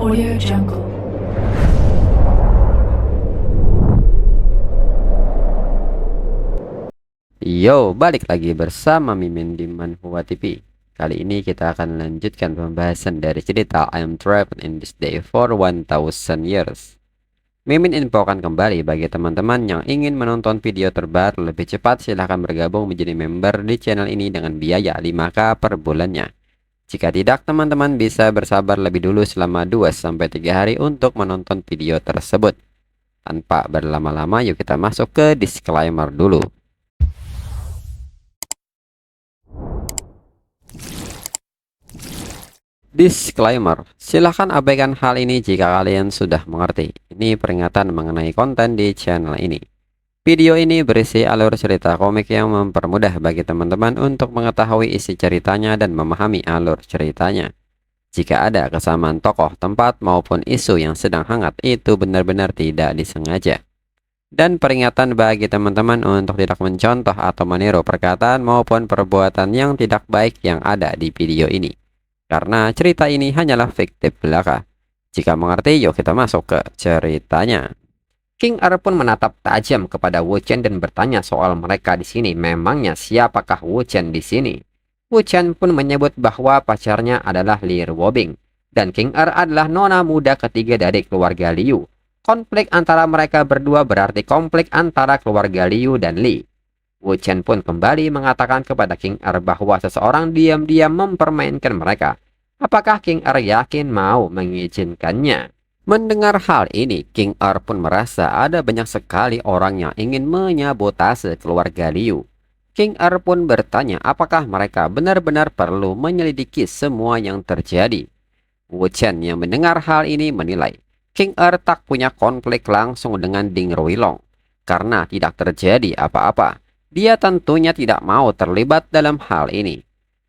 Audio Jungle. Yo, balik lagi bersama Mimin di Manhwa TV. Kali ini kita akan lanjutkan pembahasan dari cerita I am trapped in this day for 1000 years. Mimin infokan kembali bagi teman-teman yang ingin menonton video terbaru lebih cepat, silahkan bergabung menjadi member di channel ini dengan biaya 5K per bulannya. Jika tidak, teman-teman bisa bersabar lebih dulu selama 2-3 hari untuk menonton video tersebut. Tanpa berlama-lama, yuk kita masuk ke disclaimer dulu. Disclaimer, silahkan abaikan hal ini jika kalian sudah mengerti. Ini peringatan mengenai konten di channel ini. Video ini berisi alur cerita komik yang mempermudah bagi teman-teman untuk mengetahui isi ceritanya dan memahami alur ceritanya. Jika ada kesamaan tokoh, tempat, maupun isu yang sedang hangat, itu benar-benar tidak disengaja. Dan peringatan bagi teman-teman untuk tidak mencontoh atau meniru perkataan maupun perbuatan yang tidak baik yang ada di video ini. Karena cerita ini hanyalah fiktif belaka. Jika mengerti, yuk kita masuk ke ceritanya. King Er pun menatap tajam kepada Wu Chen dan bertanya soal mereka di sini. Memangnya siapakah Wu Chen di sini? Wu Chen pun menyebut bahwa pacarnya adalah Li Ruobing dan King Er adalah nona muda ketiga dari keluarga Liu. Konflik antara mereka berdua berarti konflik antara keluarga Liu dan Li. Wu Chen pun kembali mengatakan kepada King Er bahwa seseorang diam-diam mempermainkan mereka. Apakah King Er yakin mau mengizinkannya? Mendengar hal ini, King Er pun merasa ada banyak sekali orang yang ingin menyabotase keluarga Liu. King Er pun bertanya apakah mereka benar-benar perlu menyelidiki semua yang terjadi. Wu Chen yang mendengar hal ini menilai King Er tak punya konflik langsung dengan Ding Ruilong. Karena tidak terjadi apa-apa, dia tentunya tidak mau terlibat dalam hal ini.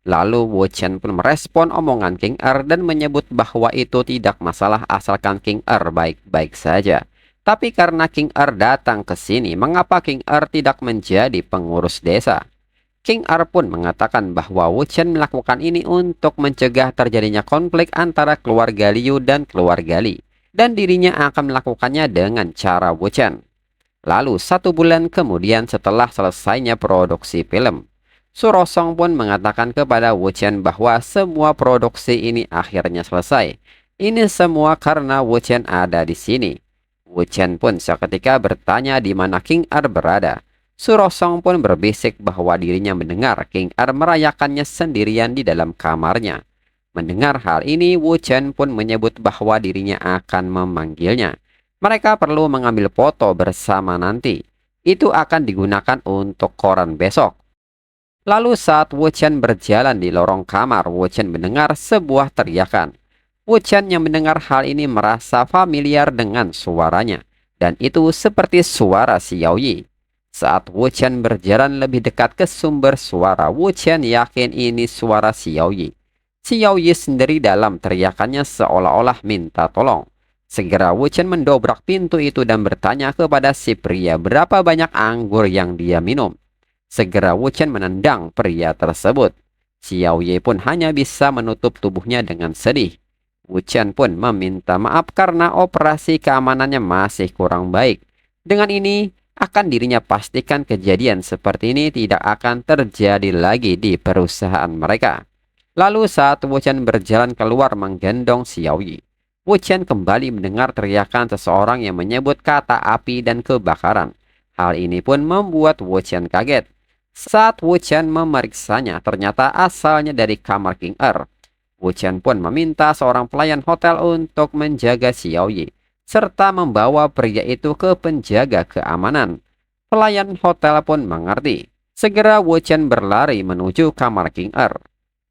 Lalu Wu Chen pun merespon omongan King Er dan menyebut bahwa itu tidak masalah asalkan King Er baik-baik saja. Tapi karena King Er datang ke sini, mengapa King Er tidak menjadi pengurus desa? King Er pun mengatakan bahwa Wu Chen melakukan ini untuk mencegah terjadinya konflik antara keluarga Liu dan keluarga Li. Dan dirinya akan melakukannya dengan cara Wu Chen. Lalu 1 bulan kemudian setelah selesainya produksi film, Su Rosong pun mengatakan kepada Wu Chen bahwa semua produksi ini akhirnya selesai. Ini semua karena Wu Chen ada di sini. Wu Chen pun seketika bertanya di mana King Er berada. Su Rosong pun berbisik bahwa dirinya mendengar King Er merayakannya sendirian di dalam kamarnya. Mendengar hal ini, Wu Chen pun menyebut bahwa dirinya akan memanggilnya. Mereka perlu mengambil foto bersama nanti. Itu akan digunakan untuk koran besok. Lalu saat Wu Chen berjalan di lorong kamar, Wu Chen mendengar sebuah teriakan. Wu Chen yang mendengar hal ini merasa familiar dengan suaranya. Dan itu seperti suara Xiao Yi. Saat Wu Chen berjalan lebih dekat ke sumber suara, Wu Chen yakin ini suara Xiao Yi. Xiao Yi sendiri dalam teriakannya seolah-olah minta tolong. Segera Wu Chen mendobrak pintu itu dan bertanya kepada si pria berapa banyak anggur yang dia minum. Segera Wu Chen menendang pria tersebut. Xiao Ye pun hanya bisa menutup tubuhnya dengan sedih. Wu Chen pun meminta maaf karena operasi keamanannya masih kurang baik. Dengan ini, akan dirinya pastikan kejadian seperti ini tidak akan terjadi lagi di perusahaan mereka. Lalu saat Wu Chen berjalan keluar menggendong Xiao Yi, Wu Chen kembali mendengar teriakan seseorang yang menyebut kata api dan kebakaran. Hal ini pun membuat Wu Chen kaget. Saat Wu Chen memeriksanya, ternyata asalnya dari kamar King Er. Wu Chen pun meminta seorang pelayan hotel untuk menjaga Xiao Yi, serta membawa pria itu ke penjaga keamanan. Pelayan hotel pun mengerti. Segera Wu Chen berlari menuju kamar King Er.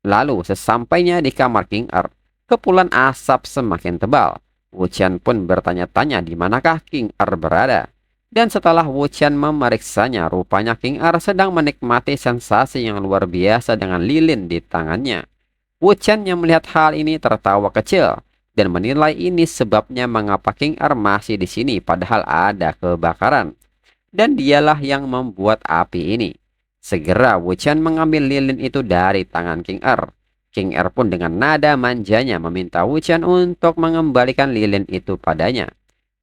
Lalu sesampainya di kamar King Er, kepulan asap semakin tebal. Wu Chen pun bertanya-tanya di manakah King Er berada. Dan setelah Wu Chen memeriksanya, rupanya King Er sedang menikmati sensasi yang luar biasa dengan lilin di tangannya. Wu Chen yang melihat hal ini tertawa kecil dan menilai ini sebabnya mengapa King Er masih di sini padahal ada kebakaran. Dan dialah yang membuat api ini. Segera Wu Chen mengambil lilin itu dari tangan King Er. King Er pun dengan nada manjanya meminta Wu Chen untuk mengembalikan lilin itu padanya.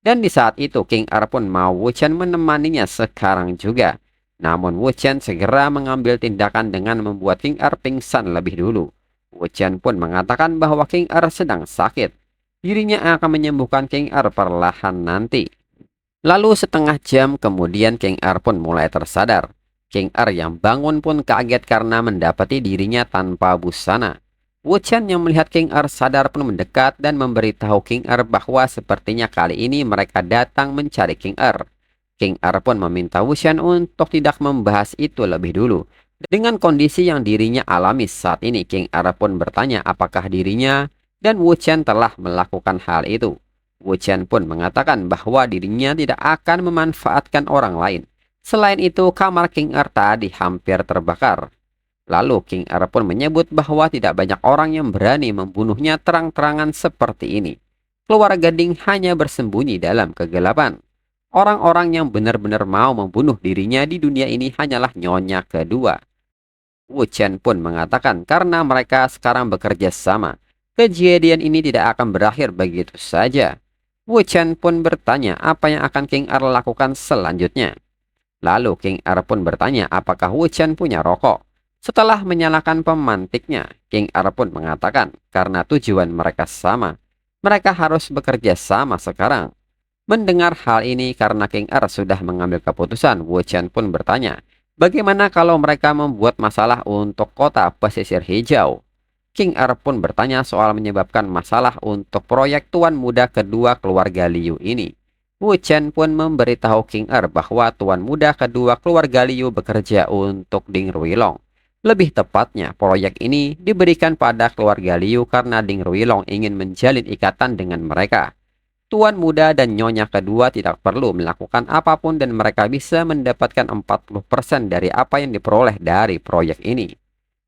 Dan di saat itu King Er pun mau Wu Chen menemaninya sekarang juga. Namun Wu Chen segera mengambil tindakan dengan membuat King Er pingsan lebih dulu. Wu Chen pun mengatakan bahwa King Er sedang sakit. Dirinya akan menyembuhkan King Er perlahan nanti. Lalu setengah jam kemudian King Er pun mulai tersadar. King Er yang bangun pun kaget karena mendapati dirinya tanpa busana. Wu Chen yang melihat King Er sadar pun mendekat dan memberitahu King Er bahwa sepertinya kali ini mereka datang mencari King Er. King Er pun meminta Wu Chen untuk tidak membahas itu lebih dulu. Dengan kondisi yang dirinya alami saat ini, King Er pun bertanya apakah dirinya dan Wu Chen telah melakukan hal itu. Wu Chen pun mengatakan bahwa dirinya tidak akan memanfaatkan orang lain. Selain itu, kamar King Er tadi hampir terbakar. Lalu King Er pun menyebut bahwa tidak banyak orang yang berani membunuhnya terang-terangan seperti ini. Keluarga Ding hanya bersembunyi dalam kegelapan. Orang-orang yang benar-benar mau membunuh dirinya di dunia ini hanyalah nyonya kedua. Wu Chen pun mengatakan karena mereka sekarang bekerja sama, kejadian ini tidak akan berakhir begitu saja. Wu Chen pun bertanya apa yang akan King Er lakukan selanjutnya. Lalu King Er pun bertanya apakah Wu Chen punya rokok. Setelah menyalakan pemantiknya, King Er pun mengatakan karena tujuan mereka sama, mereka harus bekerja sama sekarang. Mendengar hal ini karena King Er sudah mengambil keputusan, Wu Chen pun bertanya, bagaimana kalau mereka membuat masalah untuk kota pesisir hijau? King Er pun bertanya soal menyebabkan masalah untuk proyek tuan muda kedua keluarga Liu ini. Wu Chen pun memberitahu King Er bahwa tuan muda kedua keluarga Liu bekerja untuk Ding Ruilong. Lebih tepatnya, proyek ini diberikan pada keluarga Liu karena Ding Ruilong ingin menjalin ikatan dengan mereka. Tuan muda dan nyonya kedua tidak perlu melakukan apapun dan mereka bisa mendapatkan 40% dari apa yang diperoleh dari proyek ini.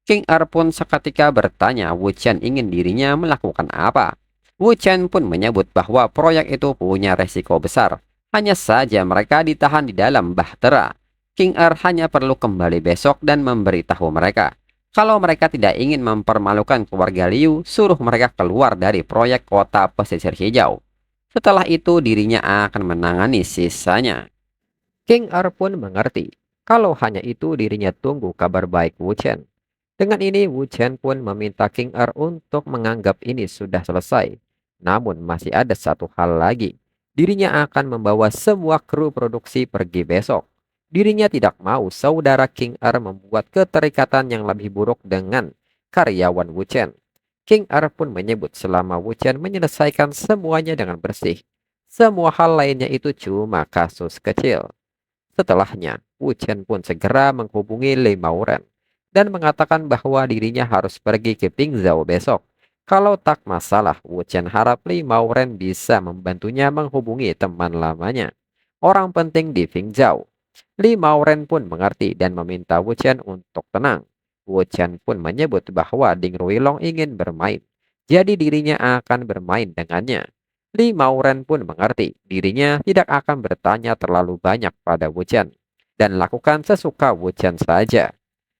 King Er pun seketika bertanya Wu Chen ingin dirinya melakukan apa. Wu Chen pun menyebut bahwa proyek itu punya resiko besar. Hanya saja mereka ditahan di dalam bahtera. King Er hanya perlu kembali besok dan memberitahu mereka. Kalau mereka tidak ingin mempermalukan keluarga Liu, suruh mereka keluar dari proyek kota pesisir hijau. Setelah itu dirinya akan menangani sisanya. King Er pun mengerti. Kalau hanya itu dirinya tunggu kabar baik Wu Chen. Dengan ini Wu Chen pun meminta King Er untuk menganggap ini sudah selesai. Namun masih ada satu hal lagi. Dirinya akan membawa semua kru produksi pergi besok. Dirinya tidak mau saudara King Er membuat keterikatan yang lebih buruk dengan karyawan Wu Chen. King Er pun menyebut selama Wu Chen menyelesaikan semuanya dengan bersih. Semua hal lainnya itu cuma kasus kecil. Setelahnya, Wu Chen pun segera menghubungi Li Mauren dan mengatakan bahwa dirinya harus pergi ke Pingzhou besok. Kalau tak masalah, Wu Chen harap Li Mauren bisa membantunya menghubungi teman lamanya, orang penting di Pingzhou. Li Mauren pun mengerti dan meminta Wu Chen untuk tenang. Wu Chen pun menyebut bahwa Ding Ruilong ingin bermain, jadi dirinya akan bermain dengannya. Li Mauren pun mengerti dirinya tidak akan bertanya terlalu banyak pada Wu Chen dan lakukan sesuka Wu Chen saja.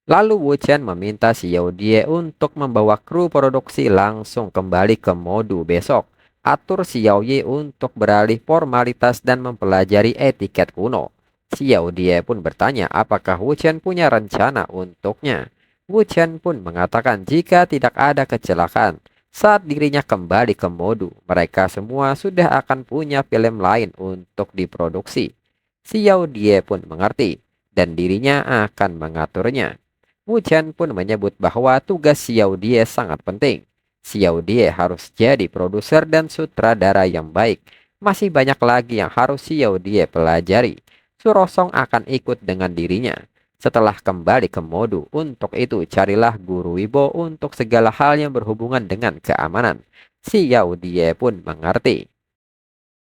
Lalu Wu Chen meminta Xiao Die untuk membawa kru produksi langsung kembali ke Modu besok. Atur Xiao Ye untuk beralih formalitas dan mempelajari etiket kuno. Xiao Die pun bertanya apakah Wu Chen punya rencana untuknya. Wu Chen pun mengatakan jika tidak ada kecelakaan, saat dirinya kembali ke Modu, mereka semua sudah akan punya film lain untuk diproduksi. Xiao Die pun mengerti dan dirinya akan mengaturnya. Wu Chen pun menyebut bahwa tugas Xiao Die sangat penting. Xiao Die harus jadi produser dan sutradara yang baik. Masih banyak lagi yang harus Xiao Die pelajari. Su Rosong akan ikut dengan dirinya. Setelah kembali ke Modu, untuk itu carilah guru Wibo untuk segala hal yang berhubungan dengan keamanan. Xiao Die pun mengerti.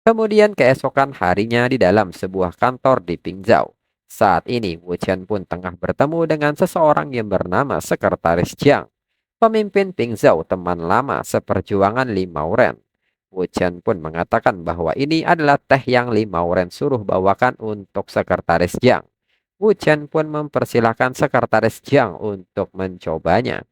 Kemudian keesokan harinya di dalam sebuah kantor di Pingzhou. Saat ini Wu Chen pun tengah bertemu dengan seseorang yang bernama Sekretaris Jiang, pemimpin Pingzhou teman lama seperjuangan Li Mauren. Wu Chen pun mengatakan bahwa ini adalah teh yang Li Mauren suruh bawakan untuk Sekretaris Jiang. Wu Chen pun mempersilahkan Sekretaris Jiang untuk mencobanya.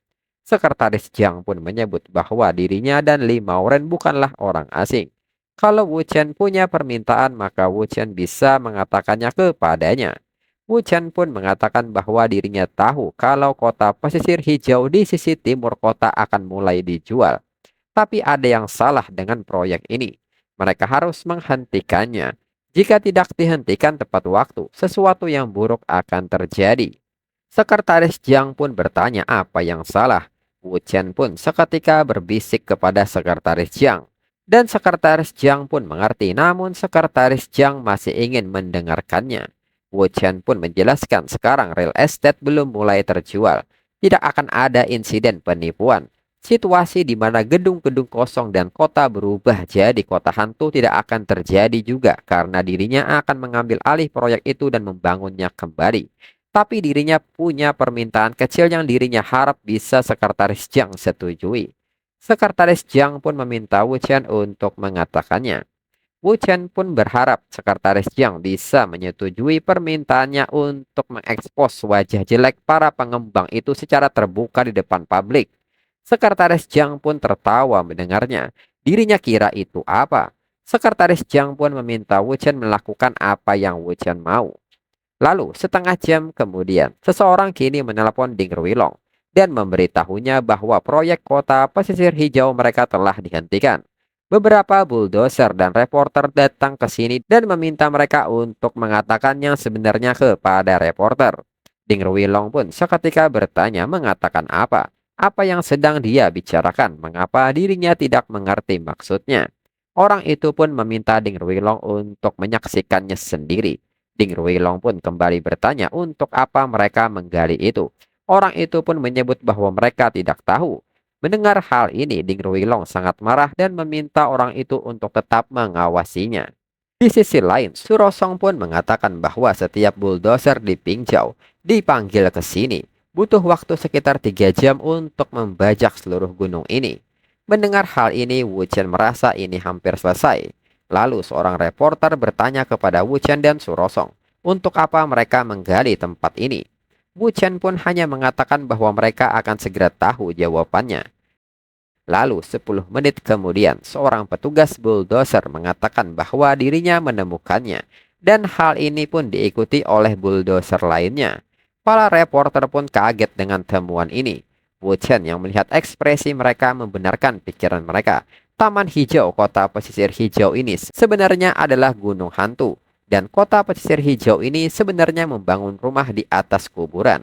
Sekretaris Jiang pun menyebut bahwa dirinya dan Li Maoren bukanlah orang asing. Kalau Wu Chen punya permintaan, maka Wu Chen bisa mengatakannya kepadanya. Wu Chen pun mengatakan bahwa dirinya tahu kalau kota pesisir hijau di sisi timur kota akan mulai dijual. Tapi ada yang salah dengan proyek ini. Mereka harus menghentikannya. Jika tidak dihentikan tepat waktu, sesuatu yang buruk akan terjadi. Sekretaris Jiang pun bertanya apa yang salah. Wu Chen pun seketika berbisik kepada Sekretaris Jiang. Dan Sekretaris Jiang pun mengerti, namun Sekretaris Jiang masih ingin mendengarkannya. Wu Chen pun menjelaskan sekarang real estate belum mulai terjual. Tidak akan ada insiden penipuan. Situasi di mana gedung-gedung kosong dan kota berubah jadi kota hantu tidak akan terjadi juga karena dirinya akan mengambil alih proyek itu dan membangunnya kembali. Tapi dirinya punya permintaan kecil yang dirinya harap bisa Sekretaris Jiang setujui. Sekretaris Jiang pun meminta Wu Chen untuk mengatakannya. Wu Chen pun berharap Sekretaris Jiang bisa menyetujui permintaannya untuk mengekspos wajah jelek para pengembang itu secara terbuka di depan publik. Sekretaris Jiang pun tertawa mendengarnya. Dirinya kira itu apa? Sekretaris Jiang pun meminta Wu Chen melakukan apa yang Wu Chen mau. Lalu, setengah jam kemudian, seseorang kini menelpon Ding Ruilong dan memberitahunya bahwa proyek kota pesisir hijau mereka telah dihentikan. Beberapa bulldozer dan reporter datang ke sini dan meminta mereka untuk mengatakan yang sebenarnya kepada reporter. Ding Ruilong pun seketika bertanya mengatakan apa? Apa yang sedang dia bicarakan? Mengapa dirinya tidak mengerti maksudnya? Orang itu pun meminta Ding Ruilong untuk menyaksikannya sendiri. Ding Ruilong pun kembali bertanya untuk apa mereka menggali itu. Orang itu pun menyebut bahwa mereka tidak tahu. Mendengar hal ini, Ding Ruilong sangat marah dan meminta orang itu untuk tetap mengawasinya. Di sisi lain, Surosong pun mengatakan bahwa setiap bulldozer di Pingzhou dipanggil ke sini. Butuh waktu sekitar 3 jam untuk membajak seluruh gunung ini. Mendengar hal ini, Wu Chen merasa ini hampir selesai. Lalu seorang reporter bertanya kepada Wu Chen dan Surosong, untuk apa mereka menggali tempat ini? Wu Chen pun hanya mengatakan bahwa mereka akan segera tahu jawabannya. Lalu 10 menit kemudian, seorang petugas bulldozer mengatakan bahwa dirinya menemukannya. Dan hal ini pun diikuti oleh bulldozer lainnya. Para reporter pun kaget dengan temuan ini. Wu Chen yang melihat ekspresi mereka membenarkan pikiran mereka. Taman hijau kota pesisir hijau ini sebenarnya adalah gunung hantu. Dan kota pesisir hijau ini sebenarnya membangun rumah di atas kuburan.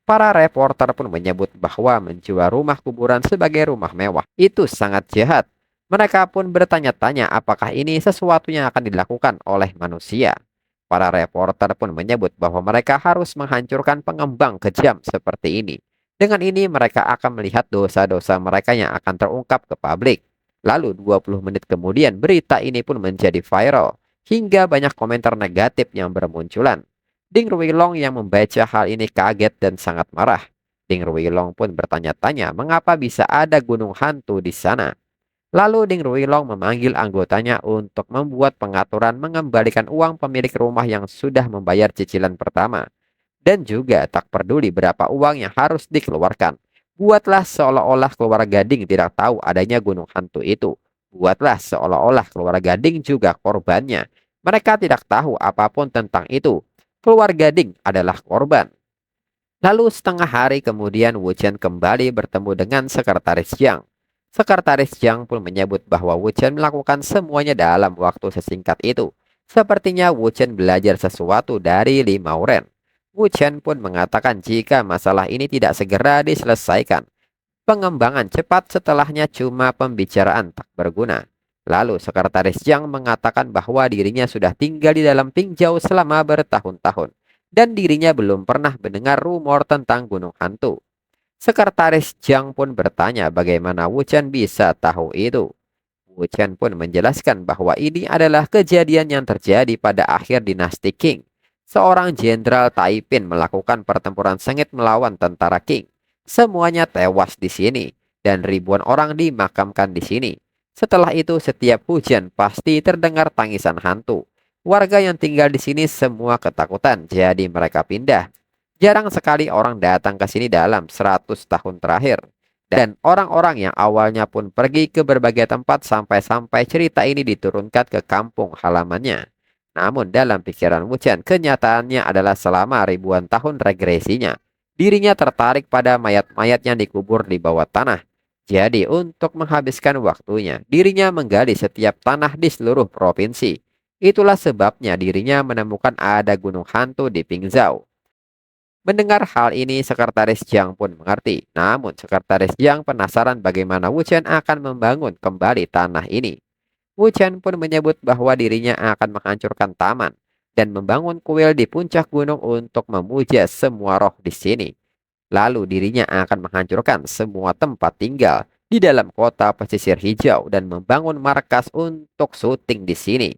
Para reporter pun menyebut bahwa menjual rumah kuburan sebagai rumah mewah itu sangat jahat. Mereka pun bertanya-tanya apakah ini sesuatu yang akan dilakukan oleh manusia. Para reporter pun menyebut bahwa mereka harus menghancurkan pengembang kejam seperti ini. Dengan ini mereka akan melihat dosa-dosa mereka yang akan terungkap ke publik. Lalu 20 menit kemudian berita ini pun menjadi viral. Hingga banyak komentar negatif yang bermunculan. Ding Ruilong yang membaca hal ini kaget dan sangat marah. Ding Ruilong pun bertanya-tanya mengapa bisa ada gunung hantu di sana. Lalu Ding Ruilong memanggil anggotanya untuk membuat pengaturan mengembalikan uang pemilik rumah yang sudah membayar cicilan pertama. Dan juga tak peduli berapa uang yang harus dikeluarkan. Buatlah seolah-olah keluarga Ding tidak tahu adanya gunung hantu itu. Buatlah seolah-olah keluarga Ding juga korbannya. Mereka tidak tahu apapun tentang itu. Keluarga Ding adalah korban. Lalu setengah hari kemudian Wu Chen kembali bertemu dengan Sekretaris Jiang. Sekretaris Jiang pun menyebut bahwa Wu Chen melakukan semuanya dalam waktu sesingkat itu. Sepertinya Wu Chen belajar sesuatu dari Li Maoren. Wu Chen pun mengatakan jika masalah ini tidak segera diselesaikan, pengembangan cepat setelahnya cuma pembicaraan tak berguna. Lalu Sekretaris Jiang mengatakan bahwa dirinya sudah tinggal di dalam Pingzhou selama bertahun-tahun. Dan dirinya belum pernah mendengar rumor tentang gunung hantu. Sekretaris Jiang pun bertanya bagaimana Wu Chen bisa tahu itu. Wu Chen pun menjelaskan bahwa ini adalah kejadian yang terjadi pada akhir dinasti Qing. Seorang jenderal Taiping melakukan pertempuran sengit melawan tentara Qing. Semuanya tewas di sini dan ribuan orang dimakamkan di sini. Setelah itu setiap hujan pasti terdengar tangisan hantu. Warga yang tinggal di sini semua ketakutan, jadi mereka pindah. Jarang sekali orang datang ke sini dalam 100 tahun terakhir. Dan orang-orang yang awalnya pun pergi ke berbagai tempat sampai-sampai cerita ini diturunkan ke kampung halamannya. Namun dalam pikiran Wu Chen, kenyataannya adalah selama ribuan tahun regresinya, dirinya tertarik pada mayat-mayat yang dikubur di bawah tanah. Jadi untuk menghabiskan waktunya, dirinya menggali setiap tanah di seluruh provinsi. Itulah sebabnya dirinya menemukan ada gunung hantu di Pingzhou. Mendengar hal ini, Sekretaris Jiang pun mengerti. Namun, Sekretaris Jiang penasaran bagaimana Wu Chen akan membangun kembali tanah ini. Wu Chen pun menyebut bahwa dirinya akan menghancurkan taman dan membangun kuil di puncak gunung untuk memuja semua roh di sini. Lalu dirinya akan menghancurkan semua tempat tinggal di dalam kota pesisir hijau dan membangun markas untuk syuting di sini.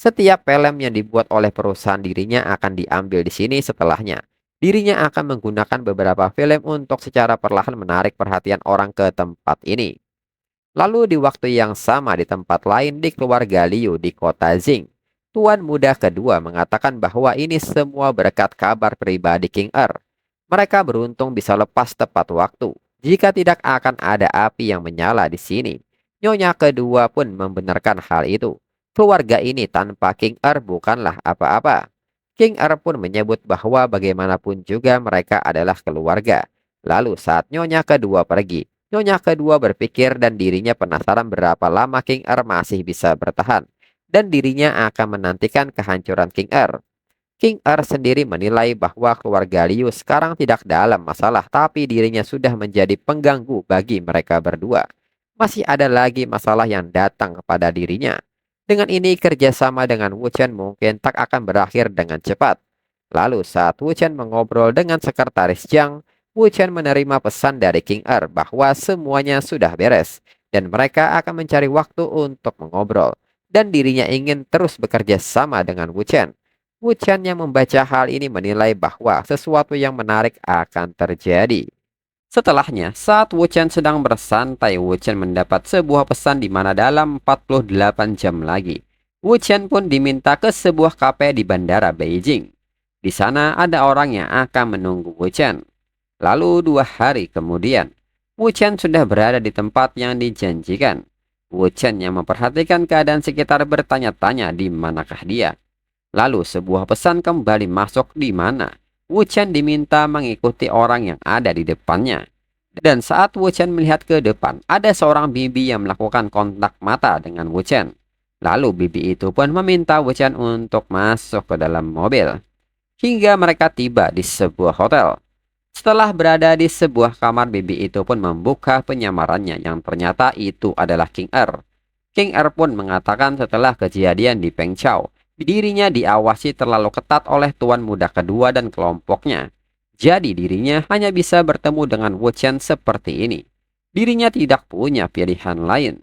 Setiap film yang dibuat oleh perusahaan dirinya akan diambil di sini setelahnya. Dirinya akan menggunakan beberapa film untuk secara perlahan menarik perhatian orang ke tempat ini. Lalu di waktu yang sama di tempat lain di keluarga Liu di kota Jing, tuan muda kedua mengatakan bahwa ini semua berkat kabar pribadi King Er. Mereka beruntung bisa lepas tepat waktu. Jika tidak akan ada api yang menyala di sini. Nyonya kedua pun membenarkan hal itu. Keluarga ini tanpa King Er bukanlah apa-apa. King Er pun menyebut bahwa bagaimanapun juga mereka adalah keluarga. Lalu saat nyonya kedua pergi, nyonya kedua berpikir dan dirinya penasaran berapa lama King Er masih bisa bertahan. Dan dirinya akan menantikan kehancuran King Er. King Er sendiri menilai bahwa keluarga Liu sekarang tidak dalam masalah, tapi dirinya sudah menjadi pengganggu bagi mereka berdua. Masih ada lagi masalah yang datang kepada dirinya. Dengan ini kerjasama dengan Wu Chen mungkin tak akan berakhir dengan cepat. Lalu saat Wu Chen mengobrol dengan Sekretaris Jiang, Wu Chen menerima pesan dari King Er bahwa semuanya sudah beres dan mereka akan mencari waktu untuk mengobrol. Dan dirinya ingin terus bekerja sama dengan Wu Chen. Wu Chen yang membaca hal ini menilai bahwa sesuatu yang menarik akan terjadi. Setelahnya, saat Wu Chen sedang bersantai, Wu Chen mendapat sebuah pesan di mana dalam 48 jam lagi, Wu Chen pun diminta ke sebuah kafe di bandara Beijing. Di sana ada orang yang akan menunggu Wu Chen. Lalu 2 hari kemudian, Wu Chen sudah berada di tempat yang dijanjikan. Wu Chen yang memperhatikan keadaan sekitar bertanya-tanya di manakah dia. Lalu sebuah pesan kembali masuk di mana Wu Chen diminta mengikuti orang yang ada di depannya. Dan saat Wu Chen melihat ke depan, ada seorang bibi yang melakukan kontak mata dengan Wu Chen. Lalu bibi itu pun meminta Wu Chen untuk masuk ke dalam mobil. Hingga mereka tiba di sebuah hotel. Setelah berada di sebuah kamar, bibi itu pun membuka penyamarannya yang ternyata itu adalah King Er. King Er pun mengatakan setelah kejadian di Pengchao, dirinya diawasi terlalu ketat oleh tuan muda kedua dan kelompoknya. Jadi dirinya hanya bisa bertemu dengan Wu Chen seperti ini. Dirinya tidak punya pilihan lain.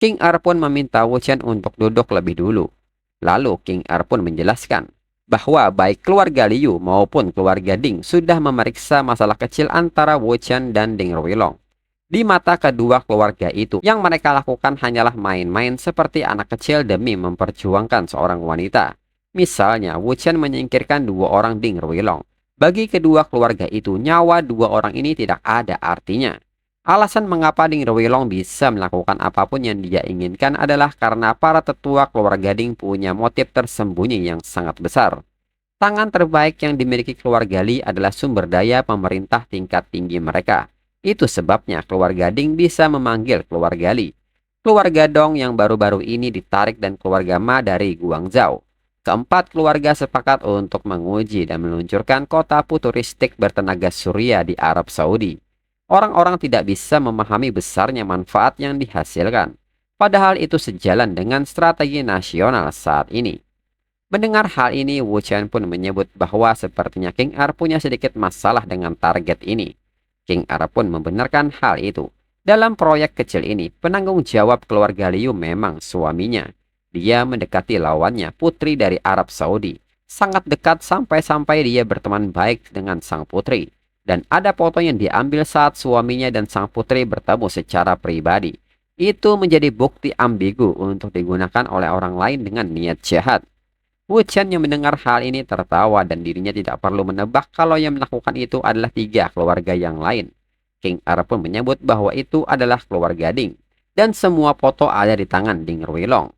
King Er pun meminta Wu Chen untuk duduk lebih dulu. Lalu King Er pun menjelaskan bahwa baik keluarga Liu maupun keluarga Ding sudah memeriksa masalah kecil antara Wu Chen dan Ding Ruilong. Di mata kedua keluarga itu, yang mereka lakukan hanyalah main-main seperti anak kecil demi memperjuangkan seorang wanita. Misalnya, Wu Chen menyingkirkan 2 orang Ding Ruilong. Bagi kedua keluarga itu, nyawa 2 orang ini tidak ada artinya. Alasan mengapa Ding Ruilong bisa melakukan apapun yang dia inginkan adalah karena para tetua keluarga Ding punya motif tersembunyi yang sangat besar. Tangan terbaik yang dimiliki keluarga Li adalah sumber daya pemerintah tingkat tinggi mereka. Itu sebabnya keluarga Ding bisa memanggil keluarga Li. Keluarga Dong yang baru-baru ini ditarik dan keluarga Ma dari Guangzhou. Keempat keluarga sepakat untuk menguji dan meluncurkan kota futuristik bertenaga surya di Arab Saudi. Orang-orang tidak bisa memahami besarnya manfaat yang dihasilkan. Padahal itu sejalan dengan strategi nasional saat ini. Mendengar hal ini, Wu Chen pun menyebut bahwa sepertinya King Er punya sedikit masalah dengan target ini. King Er pun membenarkan hal itu. Dalam proyek kecil ini, penanggung jawab keluarga Liu memang suaminya. Dia mendekati lawannya, putri dari Arab Saudi. Sangat dekat sampai-sampai dia berteman baik dengan sang putri. Dan ada foto yang diambil saat suaminya dan sang putri bertemu secara pribadi. Itu menjadi bukti ambigu untuk digunakan oleh orang lain dengan niat jahat. Wu Chen yang mendengar hal ini tertawa dan dirinya tidak perlu menebak kalau yang melakukan itu adalah 3 keluarga yang lain. King Er pun menyebut bahwa itu adalah keluarga Ding, dan semua foto ada di tangan Ding Ruilong.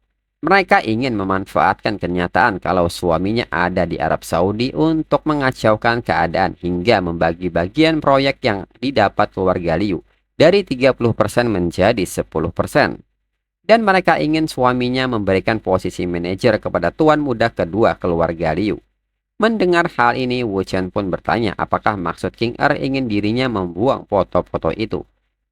Mereka ingin memanfaatkan kenyataan kalau suaminya ada di Arab Saudi untuk mengacaukan keadaan hingga membagi bagian proyek yang didapat keluarga Liu dari 30% menjadi 10%. Dan mereka ingin suaminya memberikan posisi manajer kepada tuan muda kedua keluarga Liu. Mendengar hal ini, Wu Chen pun bertanya apakah maksud King Er ingin dirinya membuang foto-foto itu.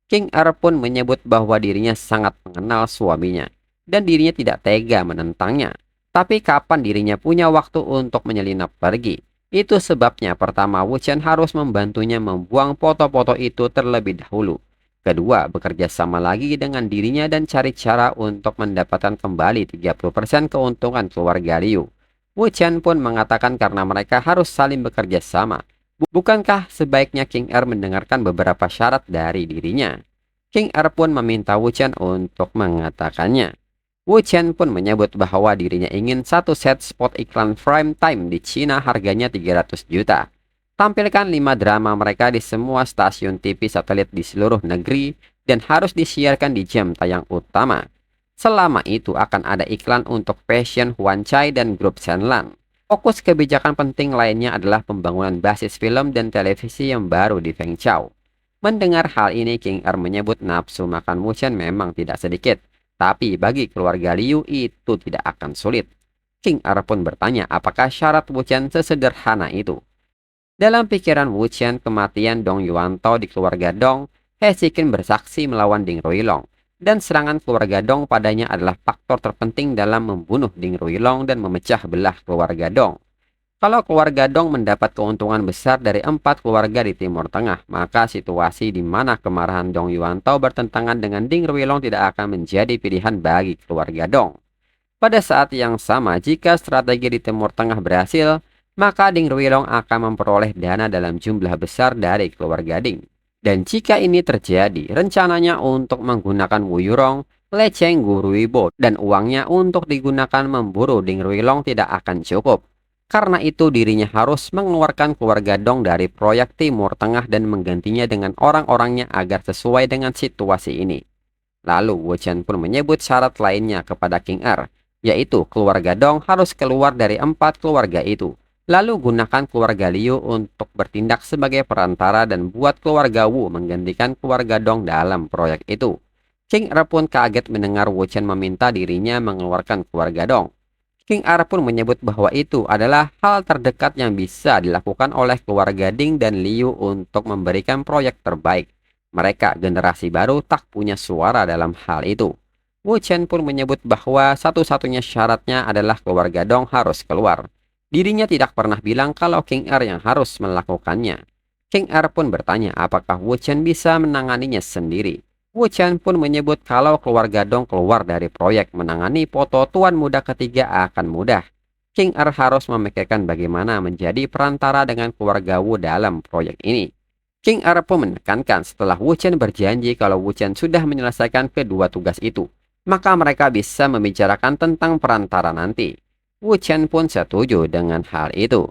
King Er pun menyebut bahwa dirinya sangat mengenal suaminya, dan dirinya tidak tega menentangnya. Tapi kapan dirinya punya waktu untuk menyelinap pergi? Itu sebabnya pertama Wu Chen harus membantunya membuang foto-foto itu terlebih dahulu. Kedua, bekerja sama lagi dengan dirinya dan cari cara untuk mendapatkan kembali 30% keuntungan keluarga Liu. Wu Chen pun mengatakan karena mereka harus saling bekerja sama. Bukankah sebaiknya King Er mendengarkan beberapa syarat dari dirinya? King Er pun meminta Wu Chen untuk mengatakannya. Wu Chen pun menyebut bahwa dirinya ingin satu set spot iklan prime time di Cina harganya 300 juta. Tampilkan 5 drama mereka di semua stasiun TV satelit di seluruh negeri dan harus disiarkan di jam tayang utama. Selama itu akan ada iklan untuk Fashion Huan Chai dan grup Shenlan. Fokus kebijakan penting lainnya adalah pembangunan basis film dan televisi yang baru di Fengchao. Mendengar hal ini, King Er menyebut nafsu makan Wu Chen memang tidak sedikit. Tapi bagi keluarga Liu itu tidak akan sulit. King Er pun bertanya apakah syarat Wu Chen sesederhana itu. Dalam pikiran Wu Chen, kematian Dong Yuanto di keluarga Dong, He Xiqin bersaksi melawan Ding Ruilong, dan serangan keluarga Dong padanya adalah faktor terpenting dalam membunuh Ding Ruilong dan memecah belah keluarga Dong. Kalau keluarga Dong mendapat keuntungan besar dari 4 keluarga di Timur Tengah, maka situasi di mana kemarahan Dong Yuanto bertentangan dengan Ding Ruilong tidak akan menjadi pilihan bagi keluarga Dong. Pada saat yang sama, jika strategi di Timur Tengah berhasil, maka Ding Ruilong akan memperoleh dana dalam jumlah besar dari keluarga Ding. Dan jika ini terjadi, rencananya untuk menggunakan Wu Yurong, Le Cheng Gu Ruibo, dan uangnya untuk digunakan memburu Ding Ruilong tidak akan cukup. Karena itu dirinya harus mengeluarkan keluarga Dong dari proyek Timur Tengah dan menggantinya dengan orang-orangnya agar sesuai dengan situasi ini. Lalu Wu Chen pun menyebut syarat lainnya kepada King Er, yaitu keluarga Dong harus keluar dari 4 keluarga itu. Lalu gunakan keluarga Liu untuk bertindak sebagai perantara dan buat keluarga Wu menggantikan keluarga Dong dalam proyek itu. King Er pun kaget mendengar Wu Chen meminta dirinya mengeluarkan keluarga Dong. King Er pun menyebut bahwa itu adalah hal terdekat yang bisa dilakukan oleh keluarga Ding dan Liu untuk memberikan proyek terbaik. Mereka generasi baru tak punya suara dalam hal itu. Wu Chen pun menyebut bahwa satu-satunya syaratnya adalah keluarga Dong harus keluar. Dirinya tidak pernah bilang kalau King Er yang harus melakukannya. King Er pun bertanya apakah Wu Chen bisa menanganinya sendiri. Wu Chen pun menyebut kalau keluarga Dong keluar dari proyek menangani foto tuan muda ketiga akan mudah. King Er harus memikirkan bagaimana menjadi perantara dengan keluarga Wu dalam proyek ini. King Er pun menekankan setelah Wu Chen berjanji kalau Wu Chen sudah menyelesaikan kedua tugas itu, maka mereka bisa membicarakan tentang perantara nanti. Wu Chen pun setuju dengan hal itu.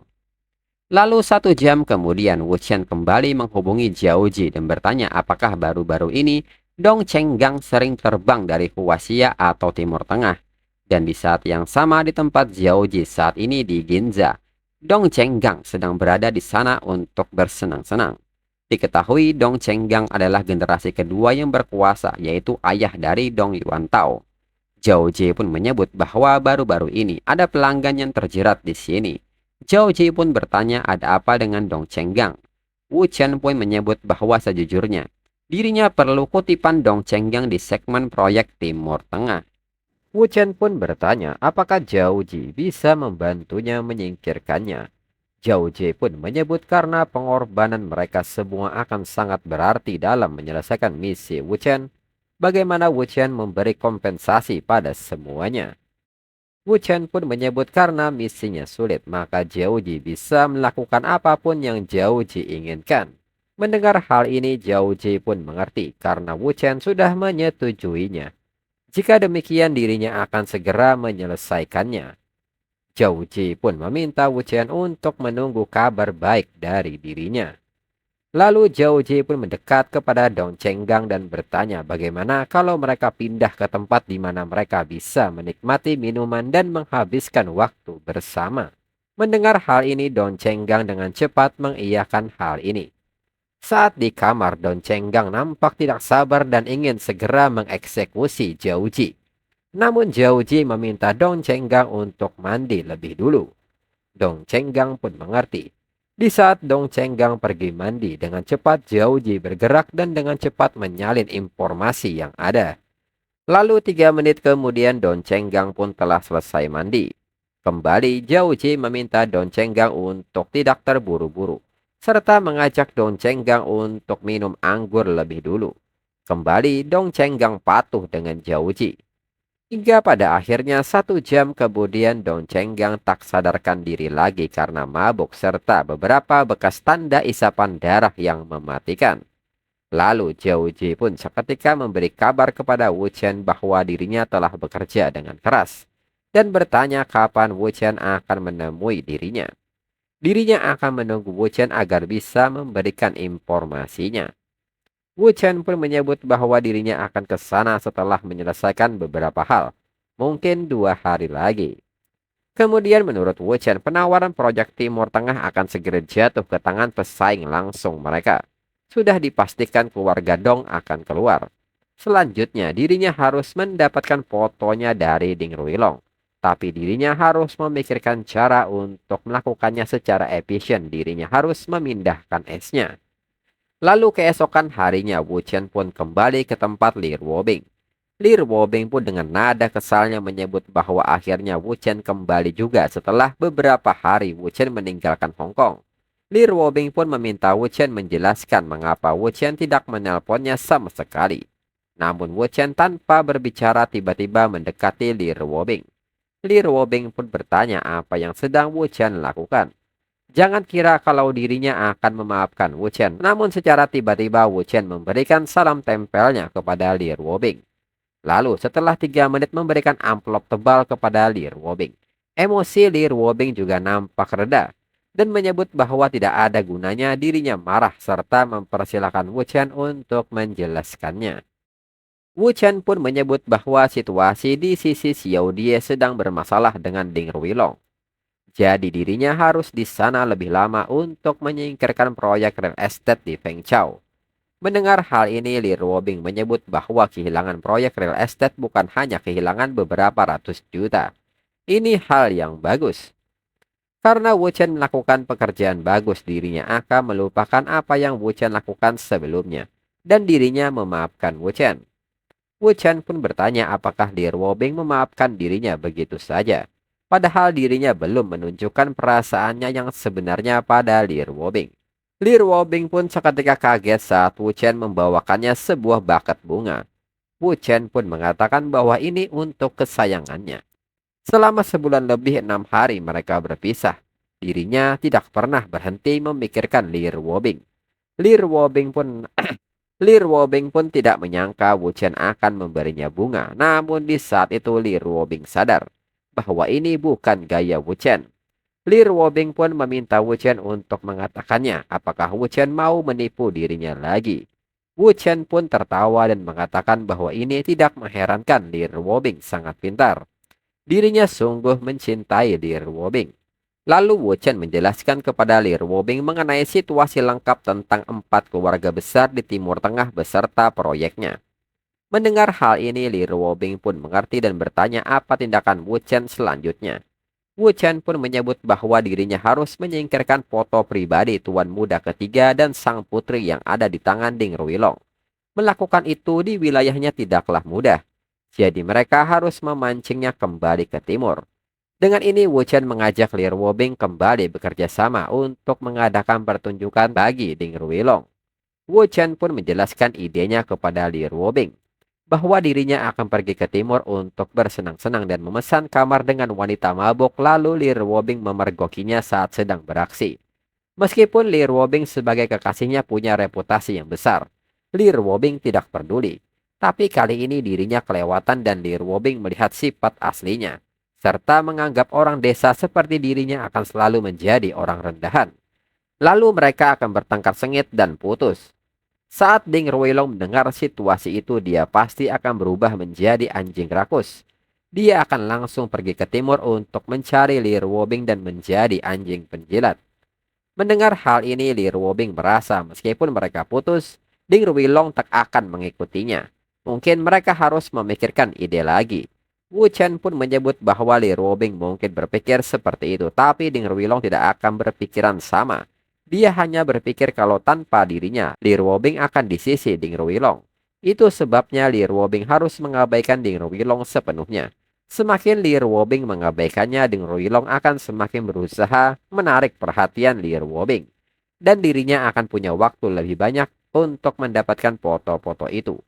Lalu 1 jam kemudian Wu Chen kembali menghubungi Jiao Ji dan bertanya apakah baru-baru ini Dong Chenggang sering terbang dari Huaxia atau Timur Tengah. Dan di saat yang sama di tempat Jiao Ji saat ini di Ginza, Dong Chenggang sedang berada di sana untuk bersenang-senang. Diketahui Dong Chenggang adalah generasi kedua yang berkuasa, yaitu ayah dari Dong Yuantao. Jiao Ji pun menyebut bahwa baru-baru ini ada pelanggan yang terjerat di sini. Jiao Ji pun bertanya ada apa dengan Dong Chenggang. Wu Chen pun menyebut bahwa sejujurnya dirinya perlu kutipan Dong Chenggang di segmen proyek Timur Tengah. Wu Chen pun bertanya apakah Jiao Ji bisa membantunya menyingkirkannya. Jiao Ji pun menyebut karena pengorbanan mereka semua akan sangat berarti dalam menyelesaikan misi Wu Chen. Bagaimana Wu Chen memberi kompensasi pada semuanya. Wu Chen pun menyebut karena misinya sulit, maka Jiao Ji bisa melakukan apapun yang Jiao Ji inginkan. Mendengar hal ini, Jiao Ji pun mengerti karena Wu Chen sudah menyetujuinya. Jika demikian, dirinya akan segera menyelesaikannya. Jiao Ji pun meminta Wu Chen untuk menunggu kabar baik dari dirinya. Lalu Zhao Ji pun mendekat kepada Dong Chenggang dan bertanya bagaimana kalau mereka pindah ke tempat di mana mereka bisa menikmati minuman dan menghabiskan waktu bersama. Mendengar hal ini, Dong Chenggang dengan cepat mengiyakan hal ini. Saat di kamar, Dong Chenggang nampak tidak sabar dan ingin segera mengeksekusi Zhao Ji. Namun Zhao Ji meminta Dong Chenggang untuk mandi lebih dulu. Dong Chenggang pun mengerti. Di saat Dong Chenggang pergi mandi, dengan cepat Zhao Ji bergerak dan dengan cepat menyalin informasi yang ada. Lalu 3 menit kemudian Dong Chenggang pun telah selesai mandi. Kembali Zhao Ji meminta Dong Chenggang untuk tidak terburu-buru, serta mengajak Dong Chenggang untuk minum anggur lebih dulu. Kembali Dong Chenggang patuh dengan Zhao Ji. Hingga pada akhirnya 1 jam kemudian Dong Chenggang tak sadarkan diri lagi karena mabuk serta beberapa bekas tanda isapan darah yang mematikan. Lalu Zhao Ji pun seketika memberi kabar kepada Wu Chen bahwa dirinya telah bekerja dengan keras dan bertanya kapan Wu Chen akan menemui dirinya. Dirinya akan menunggu Wu Chen agar bisa memberikan informasinya. Wu Chen pun menyebut bahwa dirinya akan ke sana setelah menyelesaikan beberapa hal, mungkin 2 hari lagi. Kemudian menurut Wu Chen, penawaran proyek Timur Tengah akan segera jatuh ke tangan pesaing langsung mereka. Sudah dipastikan keluarga Dong akan keluar. Selanjutnya, dirinya harus mendapatkan fotonya dari Ding Ruilong. Tapi dirinya harus memikirkan cara untuk melakukannya secara efisien. Dirinya harus memindahkan esnya. Lalu keesokan harinya Wu Chen pun kembali ke tempat Li Ruobing. Li Ruobing pun dengan nada kesalnya menyebut bahwa akhirnya Wu Chen kembali juga setelah beberapa hari Wu Chen meninggalkan Hong Kong. Li Ruobing pun meminta Wu Chen menjelaskan mengapa Wu Chen tidak menelponnya sama sekali. Namun Wu Chen tanpa berbicara tiba-tiba mendekati Li Ruobing. Li Ruobing pun bertanya apa yang sedang Wu Chen lakukan. Jangan kira kalau dirinya akan memaafkan Wu Chen. Namun secara tiba-tiba Wu Chen memberikan salam tempelnya kepada Li Ruobing. Lalu setelah 3 menit memberikan amplop tebal kepada Li Ruobing. Emosi Li Ruobing juga nampak reda. Dan menyebut bahwa tidak ada gunanya dirinya marah serta mempersilahkan Wu Chen untuk menjelaskannya. Wu Chen pun menyebut bahwa situasi di sisi Xiao Die sedang bermasalah dengan Ding Ruilong. Jadi dirinya harus di sana lebih lama untuk menyingkirkan proyek real estate di Fengchao. Mendengar hal ini, Li Ruobing menyebut bahwa kehilangan proyek real estate bukan hanya kehilangan beberapa ratus juta. Ini hal yang bagus. Karena Wu Chen melakukan pekerjaan bagus, dirinya akan melupakan apa yang Wu Chen lakukan sebelumnya. Dan dirinya memaafkan Wu Chen. Wu Chen pun bertanya apakah Li Ruobing memaafkan dirinya begitu saja. Padahal dirinya belum menunjukkan perasaannya yang sebenarnya pada Li Ruobing. Li Ruobing pun seketika kaget saat Wu Chen membawakannya sebuah buket bunga. Wu Chen pun mengatakan bahwa ini untuk kesayangannya. Selama sebulan lebih 6 hari mereka berpisah. Dirinya tidak pernah berhenti memikirkan Li Ruobing. Li Ruobing pun Li Ruobing pun tidak menyangka Wu Chen akan memberinya bunga. Namun di saat itu Li Ruobing sadar bahwa ini bukan gaya Wu Chen. Li Ruobing pun meminta Wu Chen untuk mengatakannya apakah Wu Chen mau menipu dirinya lagi. Wu Chen pun tertawa dan mengatakan bahwa ini tidak mengherankan. Li Ruobing sangat pintar. Dirinya sungguh mencintai Li Ruobing. Lalu Wu Chen menjelaskan kepada Li Ruobing mengenai situasi lengkap tentang 4 keluarga besar di Timur Tengah beserta proyeknya. Mendengar hal ini, Li Ruobing pun mengerti dan bertanya apa tindakan Wu Chen selanjutnya. Wu Chen pun menyebut bahwa dirinya harus menyingkirkan foto pribadi tuan muda ketiga dan sang putri yang ada di tangan Ding Ruilong. Melakukan itu di wilayahnya tidaklah mudah. Jadi mereka harus memancingnya kembali ke timur. Dengan ini Wu Chen mengajak Li Ruobing kembali bekerja sama untuk mengadakan pertunjukan bagi Ding Ruilong. Wu Chen pun menjelaskan idenya kepada Li Ruobing bahwa dirinya akan pergi ke timur untuk bersenang-senang dan memesan kamar dengan wanita mabuk, lalu Li Ruobing memergokinya saat sedang beraksi. Meskipun Li Ruobing sebagai kekasihnya punya reputasi yang besar, Li Ruobing tidak peduli. Tapi kali ini dirinya kelewatan dan Li Ruobing melihat sifat aslinya, serta menganggap orang desa seperti dirinya akan selalu menjadi orang rendahan. Lalu mereka akan bertengkar sengit dan putus. Saat Ding Ruilong mendengar situasi itu, dia pasti akan berubah menjadi anjing rakus. Dia akan langsung pergi ke timur untuk mencari Li Ruobing dan menjadi anjing penjilat. Mendengar hal ini, Li Ruobing merasa meskipun mereka putus, Ding Ruilong tak akan mengikutinya. Mungkin mereka harus memikirkan ide lagi. Wu Chen pun menyebut bahwa Li Ruobing mungkin berpikir seperti itu, tapi Ding Ruilong tidak akan berpikiran sama. Dia hanya berpikir kalau tanpa dirinya, Li Ruobing akan di sisi Ding Ruilong. Itu sebabnya Li Ruobing harus mengabaikan Ding Ruilong sepenuhnya. Semakin Li Ruobing mengabaikannya, Ding Ruilong akan semakin berusaha menarik perhatian Li Ruobing. Dan dirinya akan punya waktu lebih banyak untuk mendapatkan foto-foto itu.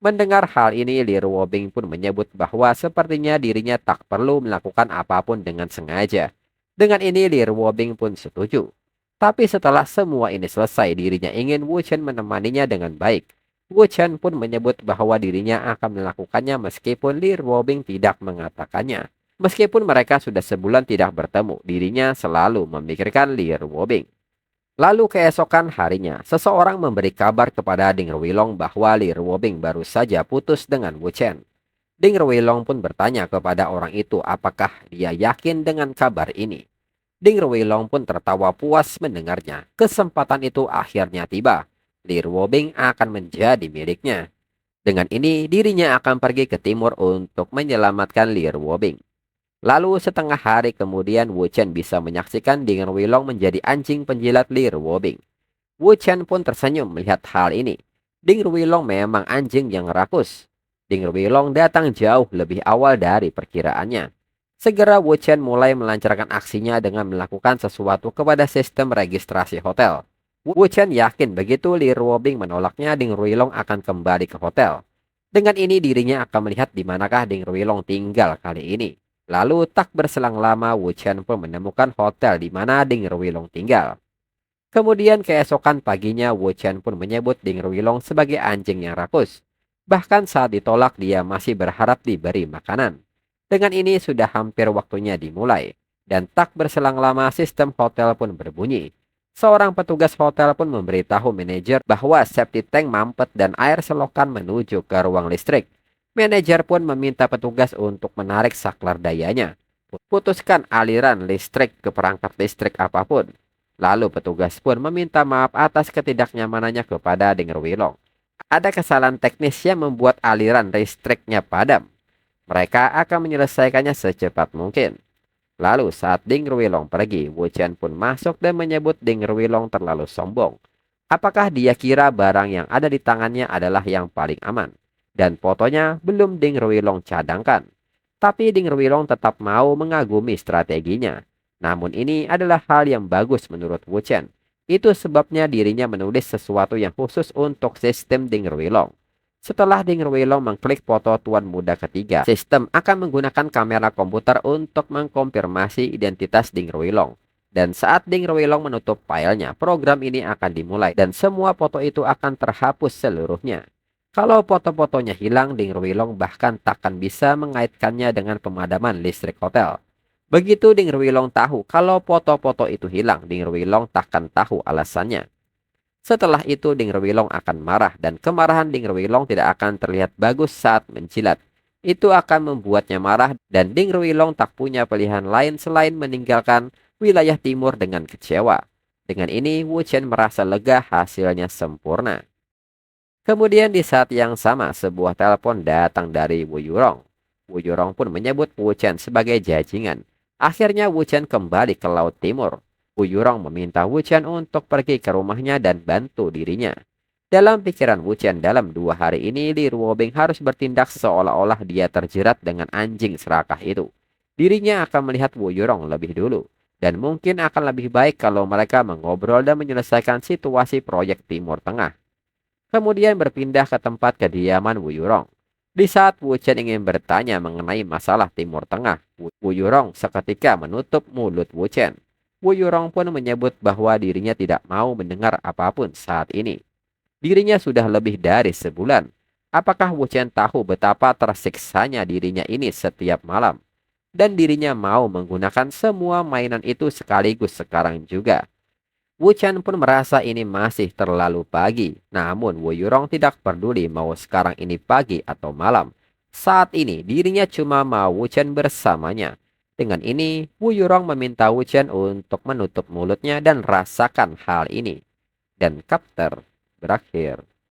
Mendengar hal ini, Li Ruobing pun menyebut bahwa sepertinya dirinya tak perlu melakukan apapun dengan sengaja. Dengan ini, Li Ruobing pun setuju. Tapi setelah semua ini selesai, dirinya ingin Wu Chen menemaninya dengan baik. Wu Chen pun menyebut bahwa dirinya akan melakukannya meskipun Li Ruobing tidak mengatakannya. Meskipun mereka sudah sebulan tidak bertemu, dirinya selalu memikirkan Li Ruobing. Lalu keesokan harinya, seseorang memberi kabar kepada Ding Ruilong bahwa Li Ruobing baru saja putus dengan Wu Chen. Ding Ruilong pun bertanya kepada orang itu apakah dia yakin dengan kabar ini. Ding Ruilong pun tertawa puas mendengarnya. Kesempatan itu akhirnya tiba. Li Ruobing akan menjadi miliknya. Dengan ini, dirinya akan pergi ke timur untuk menyelamatkan Li Ruobing. Lalu setengah hari kemudian, Wu Chen bisa menyaksikan Ding Ruilong menjadi anjing penjilat Li Ruobing. Wu Chen pun tersenyum melihat hal ini. Ding Ruilong memang anjing yang rakus. Ding Ruilong datang jauh lebih awal dari perkiraannya. Segera Wu Chen mulai melancarkan aksinya dengan melakukan sesuatu kepada sistem registrasi hotel. Wu Chen yakin begitu Li Ruobing menolaknya, Ding Ruilong akan kembali ke hotel. Dengan ini dirinya akan melihat di manakah Ding Ruilong tinggal kali ini. Lalu tak berselang lama, Wu Chen pun menemukan hotel di mana Ding Ruilong tinggal. Kemudian keesokan paginya, Wu Chen pun menyebut Ding Ruilong sebagai anjing yang rakus. Bahkan saat ditolak, dia masih berharap diberi makanan. Dengan ini sudah hampir waktunya dimulai. Dan tak berselang lama, sistem hotel pun berbunyi. Seorang petugas hotel pun memberitahu manajer bahwa safety tank mampet dan air selokan menuju ke ruang listrik. Manajer pun meminta petugas untuk menarik saklar dayanya. Putuskan aliran listrik ke perangkat listrik apapun. Lalu petugas pun meminta maaf atas ketidaknyamanannya kepada Ding Ruilong. Ada kesalahan teknis yang membuat aliran listriknya padam. Mereka akan menyelesaikannya secepat mungkin. Lalu saat Ding Ruilong pergi, Wu Chen pun masuk dan menyebut Ding Ruilong terlalu sombong. Apakah dia kira barang yang ada di tangannya adalah yang paling aman? Dan fotonya belum Ding Ruilong cadangkan. Tapi Ding Ruilong tetap mau mengagumi strateginya. Namun ini adalah hal yang bagus menurut Wu Chen. Itu sebabnya dirinya menulis sesuatu yang khusus untuk sistem Ding Ruilong. Setelah Ding Ruilong mengklik foto tuan muda ketiga, sistem akan menggunakan kamera komputer untuk mengkonfirmasi identitas Ding Ruilong. Dan saat Ding Ruilong menutup filenya, program ini akan dimulai dan semua foto itu akan terhapus seluruhnya. Kalau foto-fotonya hilang, Ding Ruilong bahkan takkan bisa mengaitkannya dengan pemadaman listrik hotel. Begitu Ding Ruilong tahu kalau foto-foto itu hilang, Ding Ruilong takkan tahu alasannya. Setelah itu Ding Ruilong akan marah dan kemarahan Ding Ruilong tidak akan terlihat bagus saat menjilat. Itu akan membuatnya marah dan Ding Ruilong tak punya pilihan lain selain meninggalkan wilayah timur dengan kecewa. Dengan ini Wu Chen merasa lega, hasilnya sempurna. Kemudian di saat yang sama, sebuah telepon datang dari Wu Yurong. Wu Yurong pun menyebut Wu Chen sebagai jajingan. Akhirnya Wu Chen kembali ke Laut Timur. Wu Yurong meminta Wu Chen untuk pergi ke rumahnya dan bantu dirinya. Dalam pikiran Wu Chen, dalam 2 hari ini Li Ruobing harus bertindak seolah-olah dia terjerat dengan anjing serakah itu. Dirinya akan melihat Wu Yurong lebih dulu. Dan mungkin akan lebih baik kalau mereka mengobrol dan menyelesaikan situasi proyek Timur Tengah. Kemudian berpindah ke tempat kediaman Wu Yurong. Di saat Wu Chen ingin bertanya mengenai masalah Timur Tengah, Wu Yurong seketika menutup mulut Wu Chen. Wu Yurong pun menyebut bahwa dirinya tidak mau mendengar apapun saat ini. Dirinya sudah lebih dari sebulan. Apakah Wu Chen tahu betapa tersiksanya dirinya ini setiap malam? Dan dirinya mau menggunakan semua mainan itu sekaligus sekarang juga. Wu Chen pun merasa ini masih terlalu pagi. Namun Wu Yurong tidak peduli mau sekarang ini pagi atau malam. Saat ini dirinya cuma mau Wu Chen bersamanya. Dengan ini, Wu Yurong meminta Wu Chen untuk menutup mulutnya dan rasakan hal ini. Dan chapter berakhir.